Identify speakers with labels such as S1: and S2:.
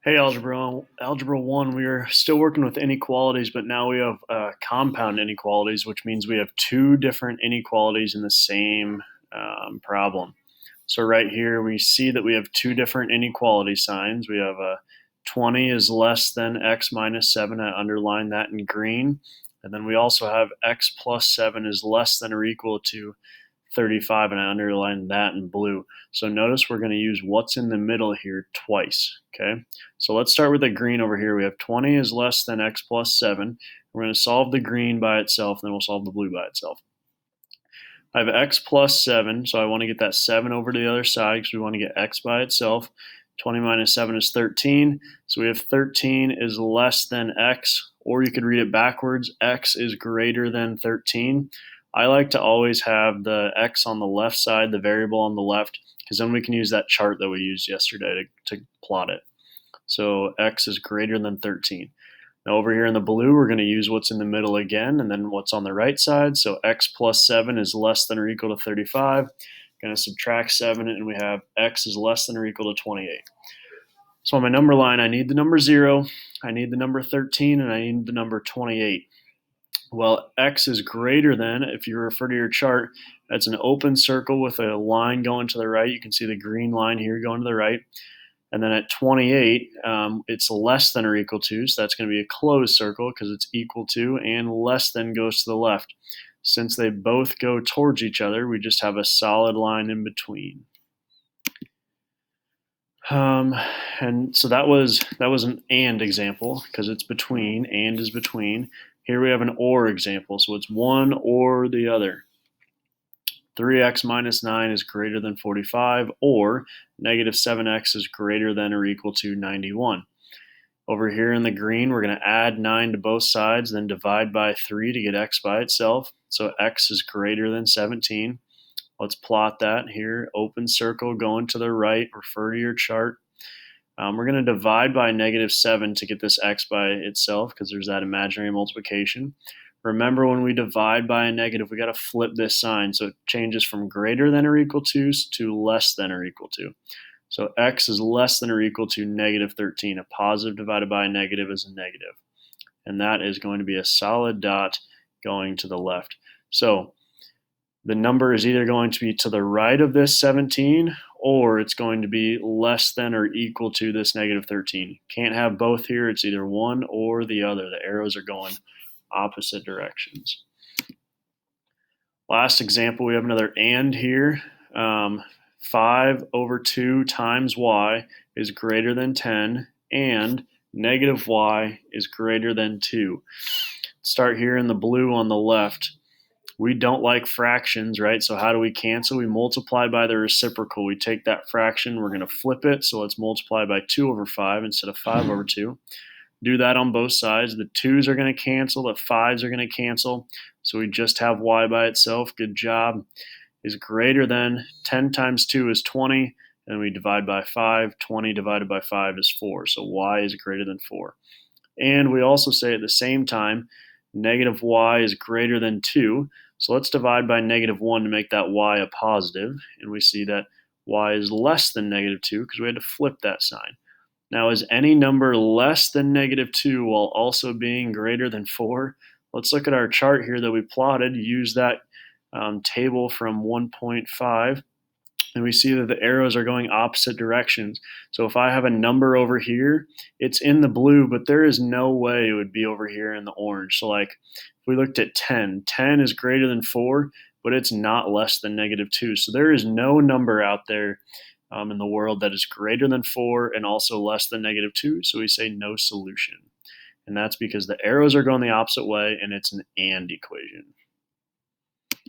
S1: Hey, Algebra 1, we are still working with inequalities, but now we have compound inequalities, which means we have two different inequalities in the same problem. So right here, we see that we have two different inequality signs. We have 20 is less than x minus 7. I underline that in green. And then we also have x plus 7 is less than or equal to 35, and I underlined that in blue. So notice we're going to use what's in the middle here twice, okay? So let's start with the green over here. We have 20 is less than x plus 7. We're going to solve the green by itself, and then we'll solve the blue by itself. I have x plus 7, so I want to get that 7 over to the other side because we want to get x by itself. 20 minus 7 is 13, so we have 13 is less than x, or you could read it backwards, x is greater than 13. I like to always have the x on the left side, the variable on the left, because then we can use that chart that we used yesterday to plot it. So x is greater than 13. Now over here in the blue, we're going to use what's in the middle again, and then what's on the right side. So x plus 7 is less than or equal to 35. Going to subtract 7, and we have x is less than or equal to 28. So on my number line, I need the number 0, I need the number 13, and I need the number 28. Well, x is greater than, if you refer to your chart, that's an open circle with a line going to the right. You can see the green line here going to the right. And then at 28, it's less than or equal to, so that's going to be a closed circle because it's equal to, and less than goes to the left. Since they both go towards each other, we just have a solid line in between. And so that was an and example because it's between, and is between. Here we have an or example, so it's one or the other. 3x minus 9 is greater than 45, or negative 7x is greater than or equal to 91. Over here in the green, we're going to add 9 to both sides, then divide by 3 to get x by itself. So x is greater than 17. Let's plot that here. Open circle going to the right. Refer to your chart. We're going to divide by negative 7 to get this x by itself because there's that imaginary multiplication. Remember, when we divide by a negative, we got to flip this sign. So it changes from greater than or equal to less than or equal to. So x is less than or equal to negative 13. A positive divided by a negative is a negative. And that is going to be a solid dot going to the left. So the number is either going to be to the right of this 17, or it's going to be less than or equal to this negative 13. Can't have both here. It's either one or the other. The arrows are going opposite directions. Last example, we have another and here. 5 over 2 times y is greater than 10, and negative y is greater than 2. Start here in the blue on the left. We don't like fractions, right? So how do we cancel? We multiply by the reciprocal. We take that fraction, we're going to flip it. So let's multiply by 2 over 5 instead of 5 over 2. Do that on both sides. The 2's are going to cancel, the 5's are going to cancel. So we just have y by itself. Good job. Is greater than 10 times 2 is 20, and we divide by 5. 20 divided by 5 is 4. So y is greater than 4. And we also say at the same time, negative y is greater than 2. So let's divide by negative 1 to make that y a positive. And we see that y is less than negative 2 because we had to flip that sign. Now, is any number less than negative 2 while also being greater than 4? Let's look at our chart here that we plotted. Use that table from 1.5. And we see that the arrows are going opposite directions. So if I have a number over here, it's in the blue, but there is no way it would be over here in the orange. So like if we looked at 10, 10 is greater than 4, but it's not less than negative 2. So there is no number out there in the world that is greater than 4 and also less than negative 2. So we say no solution. And that's because the arrows are going the opposite way and it's an and equation.